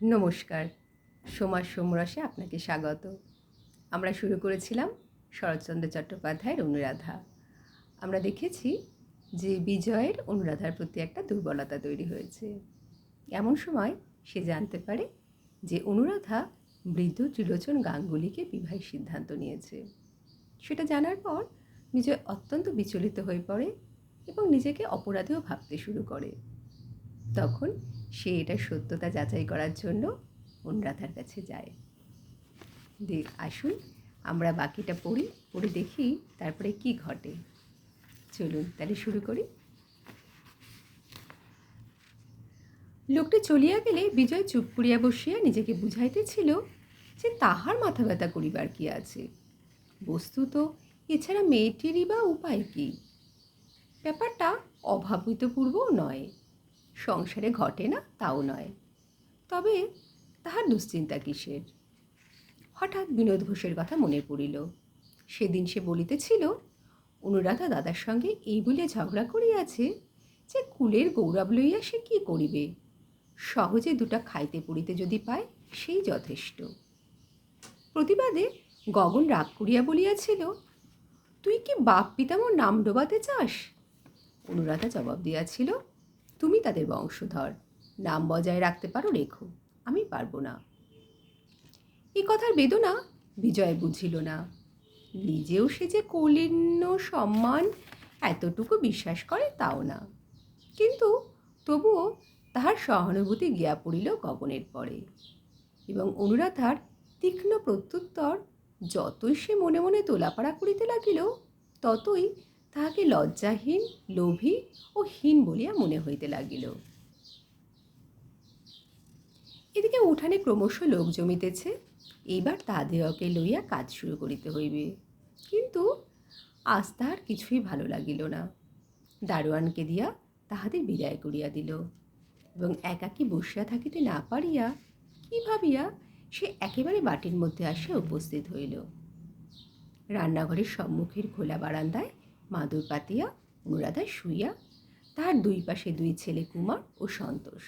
নমস্কার। সোমার সোমরসে আপনাকে স্বাগত। আমরা শুরু করেছিলাম শরৎচন্দ্র চট্টোপাধ্যায়ের অনুরাধা। আমরা দেখেছি যে বিজয়ের অনুরাধার প্রতি একটা দুর্বলতা তৈরি হয়েছে। এমন সময় সে জানতে পারে যে অনুরাধা বৃদ্ধ ত্রিলোচন গাঙ্গুলিকে বিবাহের সিদ্ধান্ত নিয়েছে। সেটা জানার পর বিজয় অত্যন্ত বিচলিত হয়ে পড়ে এবং নিজেকে অপরাধীও ভাবতে শুরু করে। তখন সে এটা সত্যতা যাচাই করার জন্য অনুরাধার কাছে যায়। আসুন আমরা বাকিটা পড়ে দেখি তারপরে কি ঘটে। চলুন তাহলে শুরু করি। লোকটি চলিয়া গেলে বিজয় চুপ করিয়া বসিয়া নিজেকে বুঝাইতেছিল যে তাহার মাথা ব্যথা করিবার কি আছে। বস্তুত এছাড়া মেয়েটিরই বা উপায় কি? ব্যাপারটা অভাবিতপূর্বও নয়, সংসারে ঘটে না তাও নয়, তবে তাহার দুশ্চিন্তা কিসের? হঠাৎ বিনোদ ঘোষের কথা মনে পড়িল। সেদিন সে বলিতেছিল অনুরাধা দাদার সঙ্গে এই বলিয়া ঝগড়া করিয়াছে যে কুলের গৌরব লইয়া সে কি করিবে, সহজে দুটা খাইতে পড়িতে যদি পায় সেই যথেষ্ট। প্রতিবাদে গগন রাগ করিয়া বলিয়াছিল, তুই কি বাপ পিতামোর নাম ডোবাতে চাস? অনুরাধা জবাব দিয়াছিল, তুমি তাদের বংশধর, নাম বজায় রাখতে পারো রেখো, আমি পারবো না। এই কথার বেদনা বিজয় বুঝিল না। নিজেও সে যে কলিন্য সম্মান এতটুকু বিশ্বাস করে তাও না, কিন্তু তবুও তাহার সহানুভূতি গিয়া পড়িল গগনের পরে, এবং অনুরাধার তীক্ষ্ণ প্রত্যুত্তর যতই সে মনে মনে তোলাপাড়া করিতে লাগিল ততই তাহাকে লজ্জাহীন, লোভী ও হীন বলিয়া মনে হইতে লাগিল। এদিকে উঠানে ক্রমশ লোক জমিতেছে। এইবার তাহাদিগকে লইয়া কাজ শুরু করিতে হইবে, কিন্তু আজ তাহার কিছুই ভালো লাগিল না। দারোয়ানকে দিয়া তাহাদের বিদায় করিয়া দিল, এবং একাকী বসিয়া থাকিতে না পারিয়া কি ভাবিয়া সে একেবারে বাটির মধ্যে আসিয়া উপস্থিত হইল। রান্নাঘরের সম্মুখের খোলা বারান্দায় মাদুর পাতিয়া অনুরাধা শুইয়া, তাহার দুই পাশে দুই ছেলে কুমার ও সন্তোষ।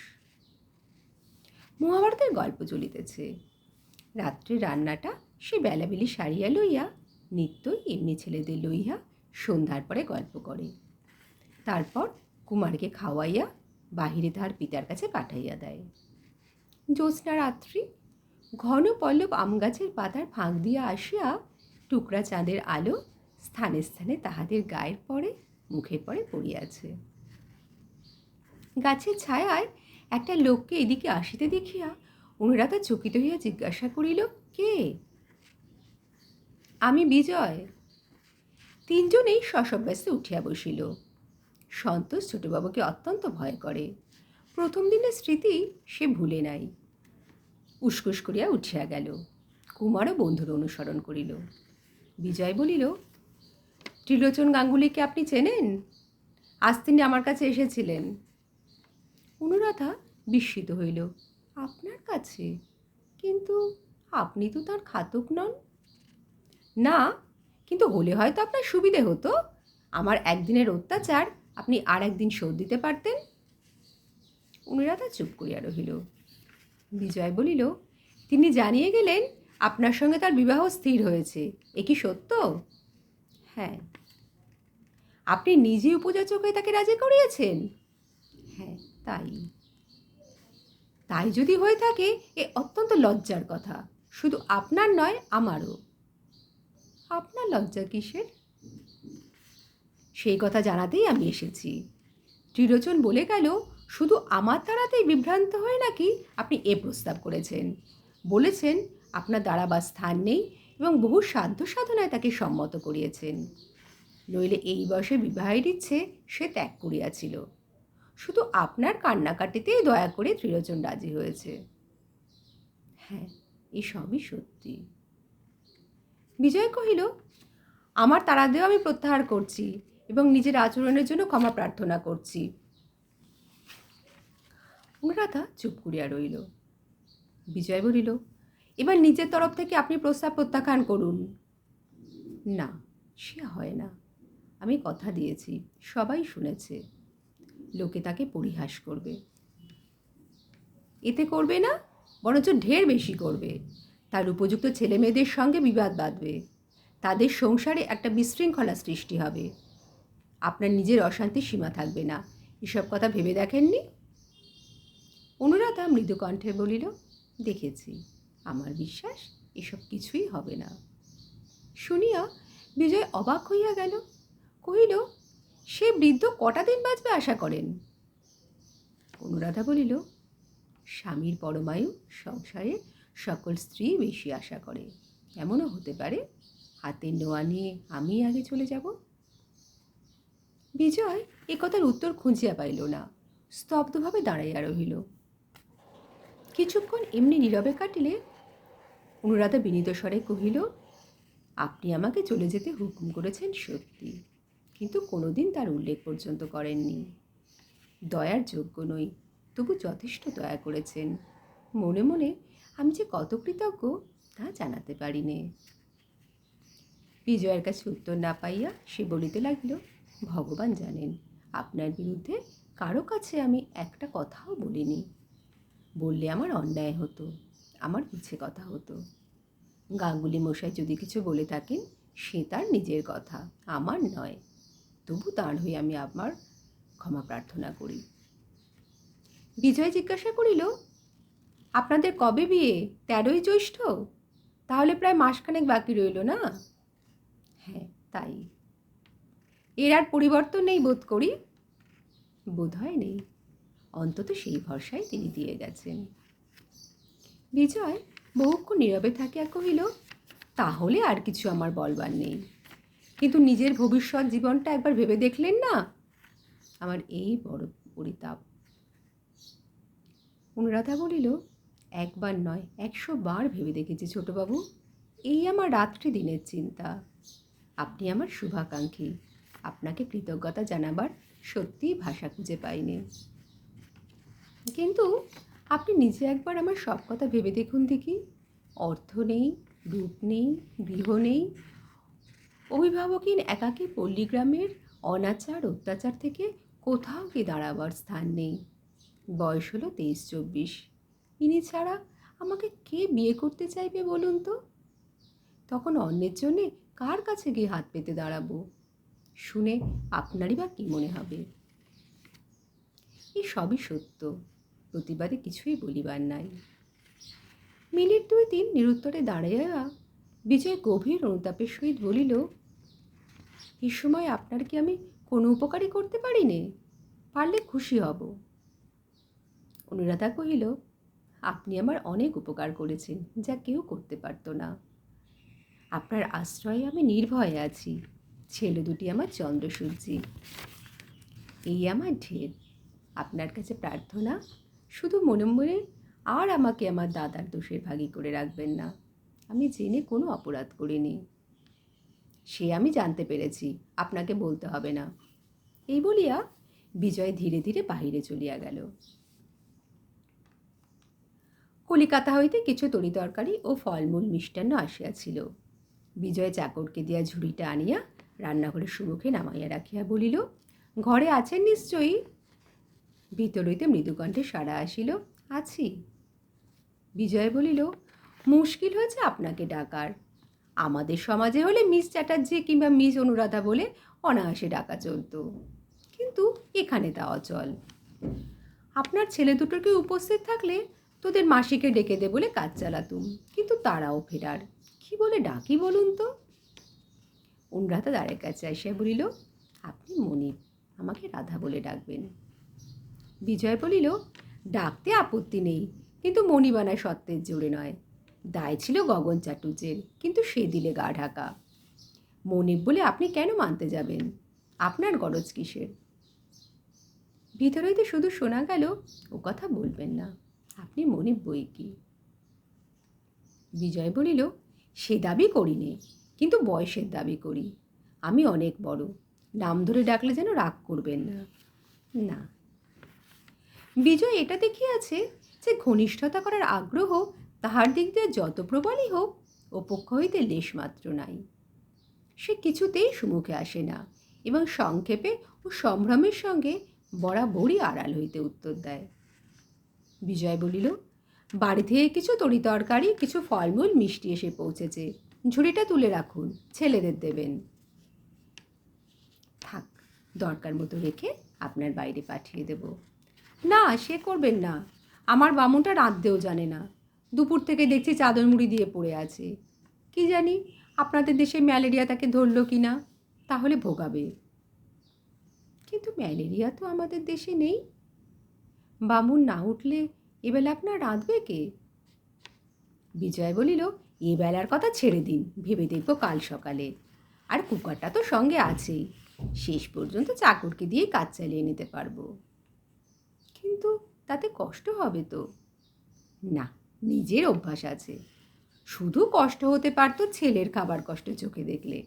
মহাভারতের গল্প চলিতেছে। রাত্রে রান্নাটা সে বেলাবেলি সারিয়া লইয়া নিত্যই এমনি ছেলেদের লইয়া সন্ধ্যার পরে গল্প করে। তারপর কুমারকে খাওয়াইয়া বাহিরে তাহার পিতার কাছে পাঠাইয়া দেয়। জ্যোৎস্না রাত্রি, ঘন পল্লব আমগাছের পাতার ফাঁক দিয়া আসিয়া টুকরা চাঁদের আলো স্থানে স্থানে তাহাদের গায়ের পরে মুখের পরে পড়িয়াছে। গাছের ছায়ায় একটা লোককে এদিকে আসিতে দেখিয়া অনুরাধা চকিত হইয়া জিজ্ঞাসা করিল, কে? আমি বিজয়। তিনজনেই শশব্যস্তে উঠিয়া বসিল। সন্তোষ ছোটবাবুকে অত্যন্ত ভয় করে। প্রথম দিনের স্মৃতি সে ভুলে নাই। উসকুস করিয়া উঠিয়া গেল। কুমারও বন্ধুর অনুসরণ করিল। বিজয় বলিল, ত্রিলোচন গাঙ্গুলিকে আপনি চেনেন? আজ তিনি আমার কাছে এসেছিলেন। অনুরাধা বিস্মিত হইল। আপনার কাছে? কিন্তু আপনি তো তার খাতক নন। না, কিন্তু হলে হয়তো আপনার সুবিধে হতো। আমার একদিনের অত্যাচার আপনি আর একদিন শোধ দিতে পারতেন। অনুরাধা চুপ করিয়া রহিল। বিজয় বলিল, তিনি জানিয়ে গেলেন আপনার সঙ্গে তার বিবাহ স্থির হয়েছে, এ কি সত্য? হ্যাঁ। আপনি নিজে উপযাচক হয়ে তাকে রাজি করিয়েছেন? হ্যাঁ, তাই। তাই যদি হয়ে থাকে এ অত্যন্ত লজ্জার কথা, শুধু আপনার নয় আমারও। আপনার লজ্জা কিসের? সেই কথা জানাতেই আমি এসেছি। ত্রিলোচন বলে গেল শুধু আমার তাড়াতেই বিভ্রান্ত হয়ে নাকি আপনি এ প্রস্তাব করেছেন। বলেছেন আপনার দাঁড়াবার স্থান নেই এবং বহু সাধ্য সাধনায় তাকে সম্মত করিয়েছেন। নইলে এই বয়সে বিবাহের ইচ্ছে সে ত্যাগ করিয়াছিল। শুধু আপনার কান্নাকাটিতেই দয়া করে ত্রিলোচন রাজি হয়েছে। হ্যাঁ, এসবই সত্যি। বিজয় কহিল, আমার তাড়াদেও আমি প্রত্যাহার করছি এবং নিজের আচরণের জন্য ক্ষমা প্রার্থনা করছি। অনুরাধা চুপ করিয়া রইল। বিজয় বলিল, এবার নিজের তরফ থেকে আপনি প্রস্তাব প্রত্যাখ্যান করুন। না, সে হয় না। আমি কথা দিয়েছি, সবাই শুনেছে। লোকে তাকে পরিহাস করবে। এতে করবে না? বরঞ্চ ঢের বেশি করবে। তার উপযুক্ত ছেলেমেয়েদের সঙ্গে বিবাদ বাঁধবে। তাদের সংসারে একটা বিশৃঙ্খলা সৃষ্টি হবে। আপনার নিজের অশান্তির সীমা থাকবে না। এসব কথা ভেবে দেখেননি? অনুরাধা মৃদু কণ্ঠে বলিল, দেখেছি। আমার বিশ্বাস এসব কিছুই হবে না। শুনিয়া বিজয় অবাক হইয়া গেল। কহিল, সে বৃদ্ধ কটা দিন বাঁচবে আশা করেন? অনুরাধা বলিল, স্বামীর পরমায়ু সংসারে সকল স্ত্রী বেশি আশা করে। এমনও হতে পারে হাতের নোয়া নিয়ে আমি আগে চলে যাব। বিজয় এ কথার উত্তর খুঁজিয়া পাইল না। স্তব্ধভাবে দাঁড়াইয়া রহিল। কিছুক্ষণ এমনি নীরবে কাটিলে অনুরাধা বিনীত স্বরে কহিল, আপনি আমাকে চলে যেতে হুকুম করেছেন সত্যি, কিন্তু কোনোদিন তার উল্লেখ পর্যন্ত করেননি। দয়ার যোগ্য নই, তবু যথেষ্ট দয়া করেছেন। মনে মনে আমি যে কত কৃতজ্ঞ তা জানাতে পারিনে। বিজয়ের কাছে উত্তর না পাইয়া সে বলিতে লাগিল, ভগবান জানেন আপনার বিরুদ্ধে কারো কাছে আমি একটা কথাও বলিনি। বললে আমার অন্যায় হতো, আমার মিছে কথা হতো। গাঙ্গুলি মশাই যদি কিছু বলে থাকেন সে তার নিজের কথা, আমার নয়। তবু তাঁর হয়ে আমি আমার ক্ষমা প্রার্থনা করি। বিজয় জিজ্ঞাসা করিল, আপনাদের কবে বিয়ে? 13ই জ্যৈষ্ঠ? তাহলে প্রায় মাসখানেক বাকি রইল না? হ্যাঁ, তাই। এর আর পরিবর্তন নেই বোধ করি? বোধ হয় নেই। অন্তত সেই ভরসায় তিনি দিয়ে গেছেন। বিজয় বহুক্ষণ নীরবে থাকিয়া কহিল, তাহলে আর কিছু আমার বলবার নেই। কিন্তু নিজের ভবিষ্যৎ জীবনটা একবার ভেবে দেখলেন না? আমার এই বড় পরিতাপ। অনুরাধা বলিল, একবার নয় 100 বার ভেবে দেখেছি ছোটবাবু। এই আমার রাত্রি দিনের চিন্তা। আপনি আমার শুভাকাঙ্ক্ষী। আপনাকে কৃতজ্ঞতা জানাবার সত্যিই ভাষা খুঁজে পাইনি। কিন্তু আপনি নিজে একবার আমার সব কথা ভেবে দেখুন দেখি। অর্থ নেই, রূপ নেই, গৃহ নেই, অভিভাবকহীন একাকী পল্লীগ্রামের অনাচার অত্যাচার থেকে কোথাও কি দাঁড়াবার স্থান নেই। বয়স হলো 23-24। ইনি ছাড়া আমাকে কে বিয়ে করতে চাইবে বলুন তো? তখন অন্যের জন্যে কার কাছে গিয়ে হাত পেতে দাঁড়াবো? শুনে আপনারই বা কী মনে হবে? এই সবই সত্য, প্রতিবাদে কিছুই বলিবার নাই। মিনিট 2-3 নিরুত্তরে দাঁড়াইয়া বিজয় গভীর অনুতাপের সহিত বলিল, এই সময় আপনার কি আমি কোনো উপকারই করতে পারি নে? পারলে খুশি হব। অনুরাধা কহিল, আপনি আমার অনেক উপকার করেছেন, যা কেউ করতে পারত না। আপনার আশ্রয়ে আমি নির্ভয়ে আছি। ছেলে দুটি আমার চন্দ্রসূর্যি। এই আমার ঢের। আপনার কাছে প্রার্থনা, শুধু মনে মনে আর আমাকে আমার দাদার দোষের ভাগী করে রাখবেন না। আমি জেনে কোনো অপরাধ করিনি। সে আমি জানতে পেরেছি, আপনাকে বলতে হবে না। এই বলিয়া বিজয় ধীরে ধীরে বাহিরে চলিয়া গেল। কলিকাতা হইতে কিছু তরিতরকারি ও ফলমূল মিষ্টান্ন আসিয়াছিল। বিজয় চাকরকে দিয়া ঝুড়িটা আনিয়া রান্নাঘরের সুমুখে নামাইয়া রাখিয়া বলিল, ঘরে আছেন নিশ্চয়ই? ভিতর হইতে মৃদুকণ্ঠে সাড়া আসিল, আছি। বিজয় বলিল, মুশকিল হয়েছে আপনাকে ডাকার। আমাদের সমাজে হলে মিস চ্যাটার্জি কিংবা মিস অনুরাধা বলে অনায়াসে ডাকা চলত, কিন্তু এখানে তা অচল। আপনার ছেলে দুটোকে উপস্থিত থাকলে তোদের মাসিকে ডেকে দে বলে কাজ চালাতুম, কিন্তু তারাও ফেরার। কি বলে ডাকি বলুন তো? অনুরাধা দ্বারের কাছে আসিয়া বলিল, আপনি মনিব, আমাকে রাধা বলে ডাকবেন। বিজয় বলিল, ডাকতে আপত্তি নেই, কিন্তু মণিবানা সত্ত্বের জোরে নয়। দায় ছিল গগন চাটুর্যের, কিন্তু সে দিলে গা ঢাকা। মনিব বলে আপনি কেন মানতে যাবেন? আপনার গরজ কিসের? ভিতর হইতে শুধু শোনা গেল, ও কথা বলবেন না, আপনি মনিব বই কি। বিজয় বলিল, সে দাবি করিনি, কিন্তু বয়সের দাবি করি। আমি অনেক বড়, নাম ধরে ডাকলে যেন রাগ করবেন না। না। বিজয় এটা দেখিয়াছে যে ঘনিষ্ঠতা করার আগ্রহ তাহার দিক দিয়ে যত প্রবলই হোক, ও পক্ষ হইতে লেশমাত্র নাই। সে কিছুতেই সুমুখে আসে না এবং সংক্ষেপে ও সম্ভ্রমের সঙ্গে বরাবরই আড়াল হইতে উত্তর দেয়। বিজয় বলিল, বাড়ি থেকে কিছু তরিতরকারি, কিছু ফলমূল, মিষ্টি এসে পৌঁছেছে। ঝুড়িটা তুলে রাখুন, ছেলেদের দেবেন। থাক, দরকার মতো রেখে আপনার বাইরে পাঠিয়ে দেব। না, সে করবেন না। আমার বামুনটা রাঁধতেও জানে না। দুপুর থেকে দেখছি চাদর মুড়ি দিয়ে পড়ে আছে। কি জানি আপনাদের দেশে ম্যালেরিয়া তাকে ধরলো কি না, তাহলে ভোগাবে। কিন্তু ম্যালেরিয়া তো আমাদের দেশে নেই। বামুন না উঠলে এবেলা আপনার রাঁধবে কে? বিজয় বলিল, এ বেলার কথা ছেড়ে দিন, ভেবে দেখব কাল সকালে। আর কুকারটা তো সঙ্গে আছেই, শেষ পর্যন্ত চাকরকে দিয়েই কাজ চালিয়ে নিতে পারবো। কিন্তু তাতে কষ্ট হবে তো। না, নিজের অভ্যাস আছে। শুধু কষ্ট হতে পারতো ছেলের খাবার কষ্ট চোখে দেখলে,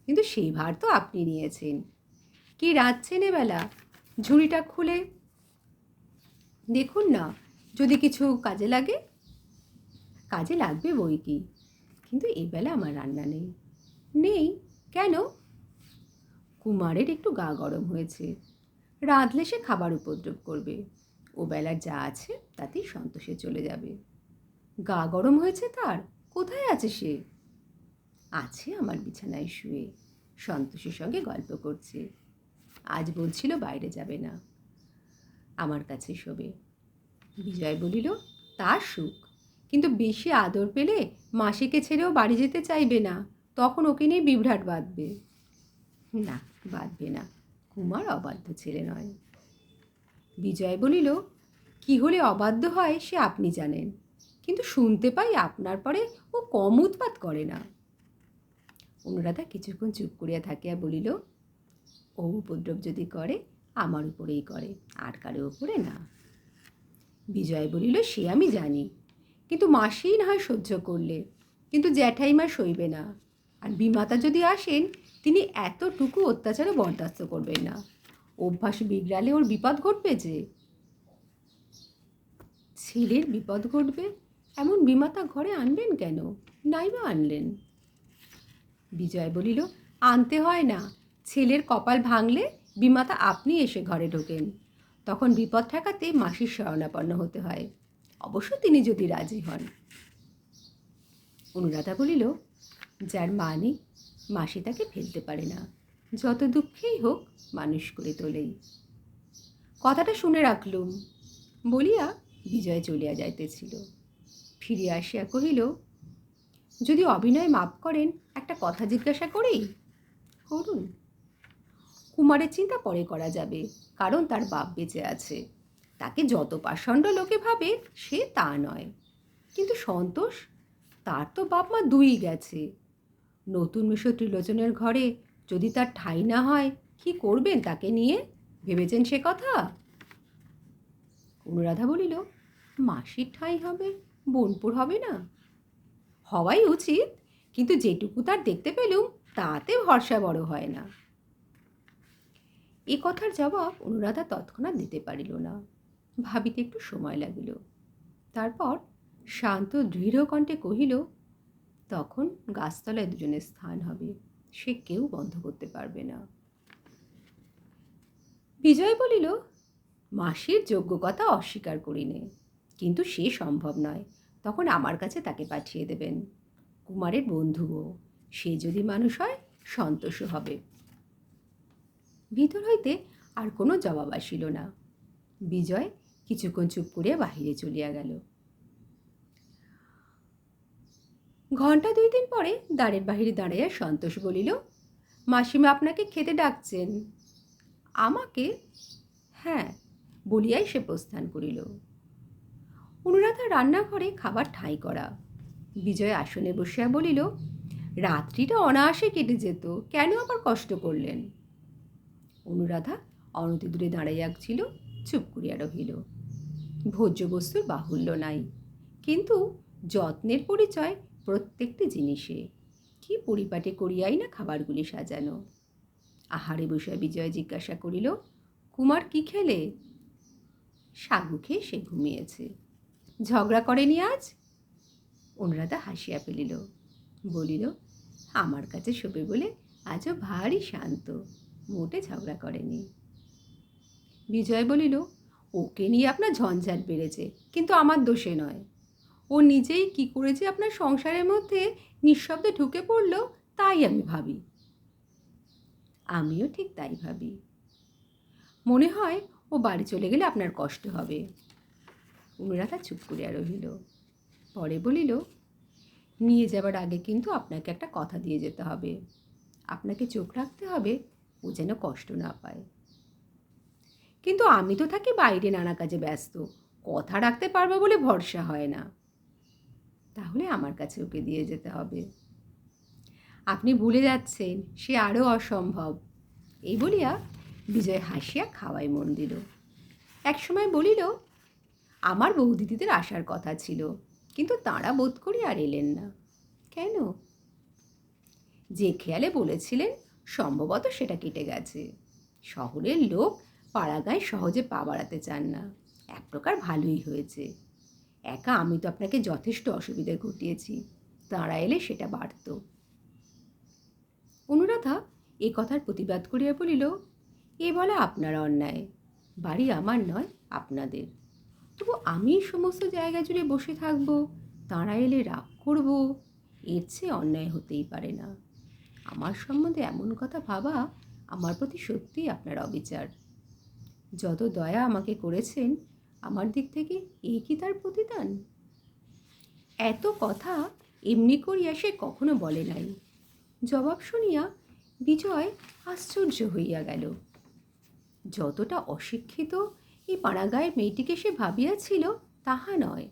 কিন্তু সেই ভার তো আপনি নিয়েছেন। কি রাঁধছেন এবেলা? ঝুড়িটা খুলে দেখুন না, যদি কিছু কাজে লাগে। কাজে লাগবে বই কি, কিন্তু এবেলা আমার রান্না নেই। নেই কেন? কুমারের একটু গা গরম হয়েছে। রাঁধলে সে খাবার উপদ্রব করবে। ও বেলার যা আছে তাতেই সন্তোষে চলে যাবে। গা গরম হয়েছে তার? কোথায় আছে সে? আছে আমার বিছানায় শুয়ে, সন্তোষের সঙ্গে গল্প করছে। আজ বলছিল বাইরে যাবে না, আমার কাছে শোবে। বিজয় বলিল, তার সুখ, কিন্তু বেশি আদর পেলে মাসিকে ছেড়েও বাড়ি যেতে চাইবে না, তখন ওকে নিয়ে বিভ্রাট বাঁধবে। না, বাঁধবে না। কুমার অবাধ্য ছেলে নয়। বিজয় বলিল, কি হলে অবাধ্য হয় সে আপনি জানেন, কিন্তু শুনতে পাই আপনার পরে ও কম উৎপাত করে না। অনুরাধা কিছুক্ষণ চুপ করিয়া থাকিয়া বলিল, ও উপদ্রব যদি করে আমার উপরেই করে, আর কারো উপরে না। বিজয় বলিল, সে আমি জানি, কিন্তু মাসিই না হয় সহ্য করলে, কিন্তু জ্যাঠাইমা সইবে না। আর বিমাতা যদি আসেন, তিনি এতটুকু অত্যাচারও বরদাস্ত করবেন না। অভ্যাস বিগড়ালে ওর বিপদ ঘটবে যে। ছেলের বিপদ ঘটবে এমন বিমাতা ঘরে আনবেন কেন? নাইবা আনলেন। বিজয় বলিল, আনতে হয় না। ছেলের কপাল ভাঙলে বিমাতা আপনি এসে ঘরে ঢোকেন, তখন বিপদ ঠেকাতে মাসির শরণাপন্ন হতে হয়, অবশ্য তিনি যদি রাজি হন। অনুরাধা বলিল, যার মা নেই মাসি তাকে ফেলতে পারে না, যত দুঃখেই হোক মানুষ করে তোলেই। কথাটা শুনে রাখলুম বলিয়া বিজয় চলিয়া যাইতেছিল। ফিরিয়া আসিয়া কহিল, যদি অভিনয় মাপ করেন একটা কথা জিজ্ঞাসা করি। করুন। কুমারের চিন্তা পরে করা যাবে, কারণ তার বাপ বেঁচে আছে। তাকে যত পাষণ্ড লোকে ভাবে সে তা নয়, কিন্তু সন্তোষ, তার তো বাপ মা দুই গেছে। নতুন মিশো ত্রিলোচনের ঘরে যদি তার ঠাঁই না হয়, কি করবেন তাকে নিয়ে? ভেবেছেন সে কথা? অনুরাধা বলিল, মাসির ঠাঁই হবে, বোনপুর হবে না? হওয়াই উচিত, কিন্তু যেটুকু তার দেখতে পেলুম তাতে ভরসা বড় হয় না। এ কথার জবাব অনুরাধা তৎক্ষণাৎ দিতে পারিল না, ভাবিতে একটু সময় লাগিল। তারপর শান্ত দৃঢ় কণ্ঠে কহিল, তখন গাছতলায় দুজনের স্থান হবে, সে কেউ বন্ধ করতে পারবে না। বিজয় বলিল, মাসির যোগ্য কথা অস্বীকার করি নে, কিন্তু সে সম্ভব নয়। তখন আমার কাছে তাকে পাঠিয়ে দেবেন। কুমারের বন্ধুও, সে যদি মানুষ হয় সন্তোষও হবে। ভিতর হইতে আর কোনো জবাব আসিল না। বিজয় কিছুক্ষণ চুপ করিয়া বাহিরে চলিয়া গেল। ঘণ্টা 2-3 পরে দ্বারের বাহিরে দাঁড়াইয়া সন্তোষ বলিল, মাসিমা আপনাকে খেতে ডাকছেন। আমাকে? হ্যাঁ, বলিয়াই সে প্রস্থান করিল। অনুরাধা রান্নাঘরে খাবার ঠাঁই করা। বিজয় আসনে বসিয়া বলিল, রাত্রিটা অনায়াসে কেটে যেত, কেন আবার কষ্ট করলেন? অনুরাধা অনতিদূরে দাঁড়াইয়া ছিল, চুপ করিয়া রহিল। ভোজ্য বস্তুর বাহুল্য নাই, কিন্তু যত্নের পরিচয় প্রত্যেকটি জিনিসে। কি পরিপাটে করিয়াই না খাবারগুলি সাজানো। আহারে বসিয়া বিজয় জিজ্ঞাসা করিল, কুমার কি খেলে? সাগু খেয়ে সে ঘুমিয়েছে। ঝগড়া করেনি আজ? অনুরাধা হাসিয়া ফেলিল, বলিল, আমার কাছে শোবে বলে আজও ভারী শান্ত, মোটে ঝগড়া করেনি। বিজয় বলিল, ওকে নিয়ে আপনার ঝঞ্ঝাট বেড়েছে, কিন্তু আমার দোষে নয়। ও নিজেই কি করে যে আপনার সংসারের মধ্যে নিঃশব্দে ঢুকে পড়ল তাই আমি ভাবি। আমিও ঠিক তাই ভাবি। মনে হয় ও বাড়ি চলে গেলে আপনার কষ্ট হবে। অনুরাধা চুপ করিয়া রহিল। পরে বলিল, নিয়ে যাবার আগে কিন্তু আপনাকে একটা কথা দিয়ে যেতে হবে। আপনাকে চোখ রাখতে হবে ও যেন কষ্ট না পায়। কিন্তু আমি তো থাকি বাইরে নানা কাজে ব্যস্ত, কথা রাখতে পারবো বলে ভরসা হয় না। তাহলে আমার কাছে ওকে দিয়ে যেতে হবে। আপনি ভুলে যাচ্ছেন, সে আরও অসম্ভব। এই বলিয়া বিজয় হাসিয়া খাওয়ায় মন দিল। একসময় বলিল, আমার বৌদিদিদের আসার কথা ছিল, কিন্তু তাঁরা বোধ করি আর এলেন না। কেন? যে খেয়ালে বলেছিলেন সম্ভবত সেটা কেটে গেছে। শহরের লোক পাড়াগাঁয় সহজে পা বাড়াতে চান না। এক প্রকার ভালোই হয়েছে। একা আমি তো আপনাকে যথেষ্ট অসুবিধে ঘটিয়েছি, তাঁরা এলে সেটা বাড়ত। অনুরাধা এ কথার প্রতিবাদ করিয়া বলিল, এ বলা আপনার অন্যায়। বাড়ি আমার নয়, আপনাদের। তবু আমি সমস্ত জায়গা জুড়ে বসে থাকব, তাঁরা এলে রাগ করব, এর চেয়ে অন্যায় হতেই পারে না। আমার সম্বন্ধে এমন কথা ভাবা আমার প্রতি সত্যিই আপনার অবিচার। যত দয়া আমাকে করেছেন, আমার দিক থেকে এই কি তার প্রতিদান? এত কথা এমনি করিয়া সে কখনো বলে নাই। জবাব শুনিয়া বিজয় আশ্চর্য হইয়া গেল। যতটা অশিক্ষিত এই পাড়াগাঁয়ের মেয়েটিকে সে ভাবিয়াছিল তাহা নয়।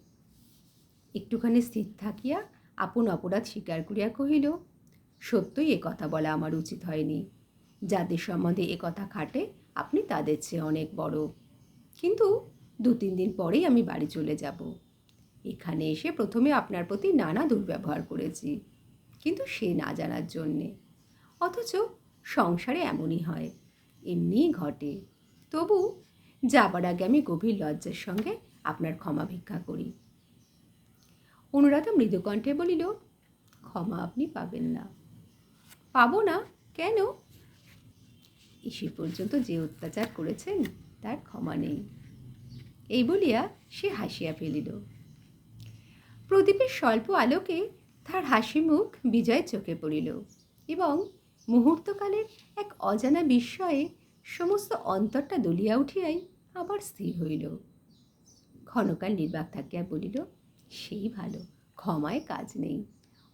একটুখানি স্থির থাকিয়া আপন অপরাধ স্বীকার করিয়া কহিল, সত্যই এ কথা বলা আমার উচিত হয়নি। যাদের সম্বন্ধে এ কথা খাটে আপনি তাদের চেয়ে অনেক বড়। কিন্তু 2-3 দিন পরেই আমি বাড়ি চলে যাব। এখানে এসে প্রথমে আপনার প্রতি নানা দুর্ব্যবহার করেছি, কিন্তু সে না জানার জন্যে। অথচ সংসারে এমনই হয়, এমনিই ঘটে। তবু যাবার আগে আমি গভীর লজ্জার সঙ্গে আপনার ক্ষমা ভিক্ষা করি। অনুরাধা মৃদুকণ্ঠে বলিল, ক্ষমা আপনি পাবেন না। পাবো না? কেন? সে পর্যন্ত যে অত্যাচার করেছেন তার ক্ষমা নেই। এই বলিয়া সে হাসিয়া ফেলিল। প্রদীপের স্বল্প আলোকে তার হাসি মুখ বিজয়ের চোখে পড়িল এবং মুহূর্তকালের এক অজানা বিস্ময়ে সমস্ত অন্তরটা দুলিয়া উঠিয়াই আবার স্থির হইল। ক্ষণকাল নির্বাক থাকিয়া বলিল, সেই ভালো, ক্ষমায় কাজ নেই।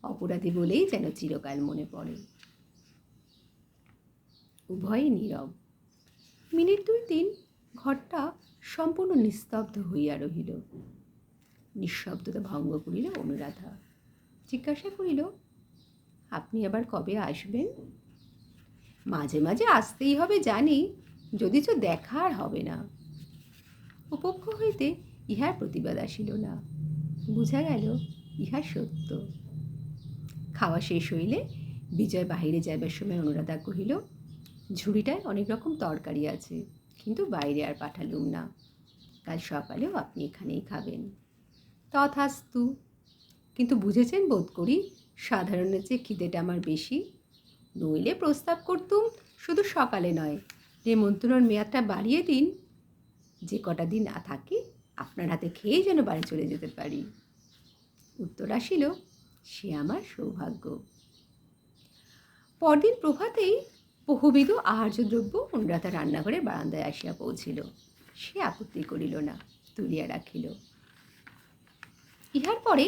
অপরাধী বলেই যেন চিরকাল মনে পড়ে। উভয়ে নীরব। মিনিট 2-3 ঘরটা সম্পূর্ণ নিস্তব্ধ হইয়া রহিল। নিঃশব্দতা ভঙ্গ করিল অনুরাধা। জিজ্ঞাসা করিল, আপনি আবার কবে আসবেন? মাঝে মাঝে আসতেই হবে জানি, যদিচ দেখা আর হবে না। উপক্ষ হইতে ইহার প্রতিবাদ আসিল না। বুঝা গেল ইহা সত্য। খাওয়া শেষ হইলে বিজয় বাহিরে যাইবার সময় অনুরাধা কহিল, ঝুড়িটায় অনেক রকম তরকারি আছে, কিন্তু বাইরে আর পাঠালুম না। কাল সকালেও আপনি এখানেই খাবেন। তথাস্তু। কিন্তু বুঝেছেন বোধ করি সাধারণের চেয়ে খিদেটা আমার বেশি। নইলে প্রস্তাব করতুম শুধু সকালে নয়, নেমন্তন্নর মেয়াদটা বাড়িয়ে দিন। যে কটা দিন না থাকি আপনার হাতে খেয়েই যেন বাড়ি চলে যেতে পারি। উত্তর আসিল, সে আমার সৌভাগ্য। পরদিন প্রভাতেই বহুবিধ আহার্যদ্রব্য অনুরাধা রান্নাঘরে বারান্দায় আসিয়া পৌঁছিল। সে আপত্তি করিল না, তুলিয়া রাখিল। ইহার পরে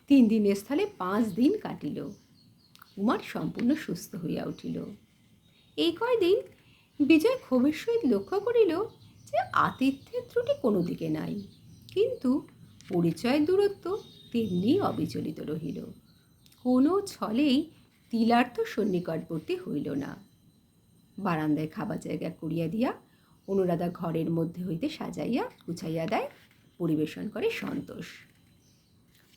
3 দিনের স্থলে 5 দিন কাটিল। কুমার সম্পূর্ণ সুস্থ হইয়া উঠিল। এই কয়দিন বিজয় ক্ষোভের সহিত লক্ষ্য করিল যে আতিথ্যের ত্রুটি কোনো দিকে নাই, কিন্তু পরিচয়ের দূরত্ব তেমনি অবিচলিত রহিল। কোনো ছলেই তিলার্থ সন্নিকটবর্তী হইল না। বারান্দায় খাবার জায়গা করিয়া দিয়া অনুরাধা ঘরের মধ্যে হইতে সাজাইয়া গুছাইয়া দেয়, পরিবেশন করে সন্তোষ।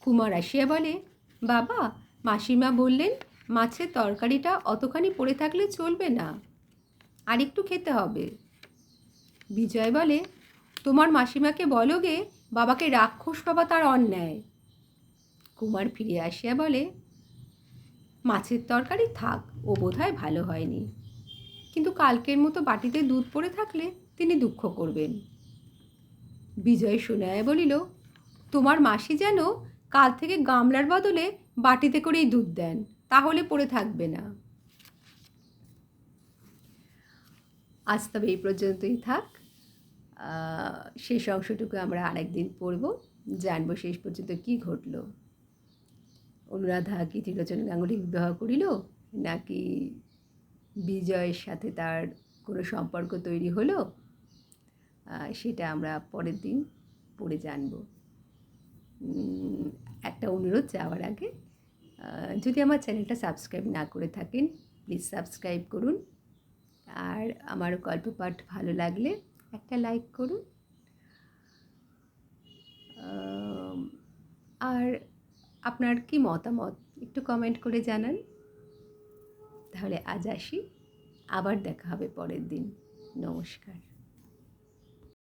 কুমার আসিয়া বলে, বাবা, মাসিমা বললেন মাছের তরকারিটা অতখানি পড়ে থাকলে চলবে না, আর একটু খেতে হবে। বিজয় বলে, তোমার মাসিমাকে বলো গে বাবাকে রাক্ষস ভাবা তার অন্যায়। কুমার ফিরে আসিয়া বলে, মাছের তরকারি থাক, ও বোধহয় ভালো হয়নি, কিন্তু কালকের মতো বাটিতে দুধ পড়ে থাকলে তিনি দুঃখ করবেন। বিজয় শুনাইয়া বলিল, তোমার মাসি যেন কাল থেকে গামলার বদলে বাটিতে করেই দুধ দেন, তাহলে পড়ে থাকবে না। আজ তবে এই পর্যন্তই থাক। শেষ অংশটুকু আমরা আরেকদিন পড়ব, জানবো শেষ পর্যন্ত কি ঘটল। অনুরাধা কি ত্রিলোচন গাঙ্গুলি বিবাহ করিল, নাকি বিজয়ের সাথে তার কোনো সম্পর্ক তৈরি হলো, সেটা আমরা পরের দিন পড়ে জানব। একটা অনুরোধ যাওয়ার আগে, যদি আমার চ্যানেলটা সাবস্ক্রাইব না করে থাকেন প্লিজ সাবস্ক্রাইব করুন, আর আমার গল্প পাঠ ভালো লাগলে একটা লাইক করুন, আর আপনার কি মতামত একটু কমেন্ট করে জানান। তাহলে আজ আসি, আবার দেখা হবে পরের দিন। নমস্কার।